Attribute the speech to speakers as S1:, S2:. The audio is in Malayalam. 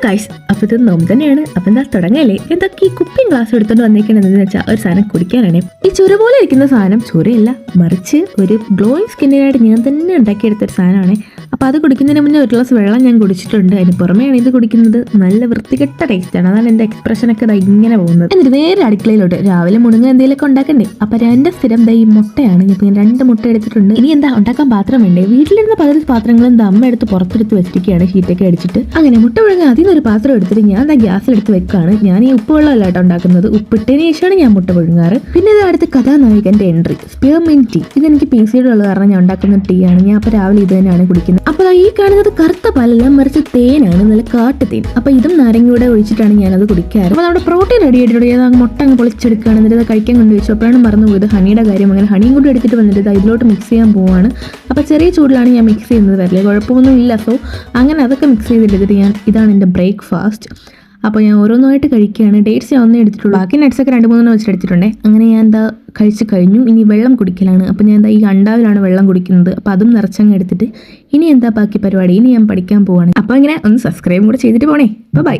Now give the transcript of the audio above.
S1: ഗൈസ്, അപ്പോൾ ഇത് നോമ്പ് തന്നെയാണ്. അപ്പം എന്താ തുടങ്ങല്ലേ? എന്തൊക്കെ ഈ കുപ്പിയും ഗ്ലാസ് എടുത്തോണ്ട് വന്നേക്കണെന്ന് വെച്ചാൽ ഒരു സാധനം കുടിക്കാനാണ്. ഈ ചുര പോലെ ഇരിക്കുന്ന സാധനം ചുരയല്ല, മറിച്ച് ഒരു ഗ്ലോയിങ് സ്കിന്നിനായിട്ട് ഞാൻ തന്നെ ഉണ്ടാക്കിയെടുത്തൊരു സാധനമാണ്. അപ്പോൾ അത് കുടിക്കുന്നതിന് മുന്നേ ഒരു ഗ്ലാസ് വെള്ളം ഞാൻ കുടിച്ചിട്ടുണ്ട്. അതിന് പുറമെയാണ് ഇത് കുടിക്കുന്നത്. നല്ല വൃത്തികെട്ട ടേസ്റ്റാണ്. അതാണ് എൻ്റെ എക്സ്പ്രഷനൊക്കെ ഇങ്ങനെ പോകുന്നത്. എന്നിട്ട് നേരെ അടുക്കളയിലോട്ട് രാവിലെ മുണുങ്ങ എന്തെങ്കിലുമൊക്കെ ഉണ്ടാക്കണ്ടേ. അപ്പോൾ എൻ്റെ സ്ഥിരം ഈ മുട്ടയാണ്. ഞാൻ 2 മുട്ട എടുത്തിട്ടുണ്ട്. ഇനി എന്താ ഉണ്ടാക്കാൻ പാത്രം വേണ്ടേ? വീട്ടിലിരുന്ന പല പാത്രങ്ങളും അമ്മ എടുത്ത് പുറത്തെടുത്ത് വെച്ചിരിക്കുകയാണ്, ഷീറ്റൊക്കെ അടിച്ചിട്ട്. അങ്ങനെ മുട്ട പുഴുങ്ങാൻ അതിനൊരു പാത്രം എടുത്തിട്ട് ഞാൻ ഗ്യാസിലെടുത്ത് വെക്കുകയാണ്. ഞാൻ ഈ ഉപ്പ് വെള്ളമല്ല കേട്ടോ ഉണ്ടാക്കുന്നത്, ഉപ്പിട്ടതിന് ശേഷമാണ് ഞാൻ മുട്ട പുഴുങ്ങാറ്. പിന്നെ ഇത് അടുത്ത് കഥാനായകന്റെ എൻട്രി, സ്പിയർമിന്റ് ടീ. ഇതെനിക്ക് PC ഉള്ള കാരണം ഞാൻ ഉണ്ടാക്കുന്ന ടീ ആണ്. ഞാൻ അപ്പോൾ രാവിലെ ഇത് തന്നെയാണ് കുടിക്കുന്നത്. അപ്പോൾ ഈ കാണുന്നത് കറുത്ത പാലല്ല, മറിച്ച് തേനാണ്, നല്ല കാട്ടുതേൻ. അപ്പോൾ ഇതും നാരങ്ങയൂടെ ഒഴിച്ചിട്ടാണ് ഞാനത് കുടിക്കാറ്. അപ്പോൾ നമ്മുടെ പ്രോട്ടീൻ റെഡി ആയിട്ടുണ്ട്. ഞാൻ മുട്ട അങ്ങ് പൊളിച്ചെടുക്കുകയാണ്. എന്നിട്ട് അത് കഴിക്കാൻ കൊണ്ടുവച്ചു. അപ്പോഴാണ് മറന്നു പോയത് ഹണിയുടെ കാര്യം. അങ്ങനെ ഹണിയും കൂടി എടുത്തിട്ട് വന്നിട്ട് ഇതിലോട്ട് മിക്സ് ചെയ്യാൻ പോവാണ്. അപ്പോൾ ചെറിയ ചൂടിലാണ് ഞാൻ മിക്സ് ചെയ്യുന്നത്, വരല്ലേ കുഴപ്പമൊന്നും ഇല്ല. സോ അങ്ങനെ അതൊക്കെ മിക്സ് ചെയ്തെടുത്തിട്ട് ഇതാണ് എൻ്റെ ബ്രേക്ക്ഫാസ്റ്റ്. അപ്പോൾ ഞാൻ ഓരോന്നായിട്ട് കഴിക്കുകയാണ്. ഡേറ്റ്സ് ഞാൻ ഒന്നേ എടുത്തിട്ടുള്ളൂ, ബാക്കി നട്ട്സൊക്കെ 2-3 വെച്ചിട്ട് എടുത്തിട്ടുണ്ടേ. അങ്ങനെ ഞാൻ കഴിച്ച് കഴിഞ്ഞു. ഇനി വെള്ളം കുടിക്കലാണ്. അപ്പോൾ ഞാൻ ഈ അണ്ടാവിലാണ് വെള്ളം കുടിക്കുന്നത്. അപ്പോൾ അതും നിറച്ചങ്ങ് എടുത്തിട്ട് ഇനി ബാക്കി പരിപാടി? ഇനി ഞാൻ പഠിക്കാൻ പോവാണ്. അപ്പോൾ ഇങ്ങനെ ഒന്ന് സബ്സ്ക്രൈബും കൂടെ ചെയ്തിട്ട് പോണേ. ബൈ.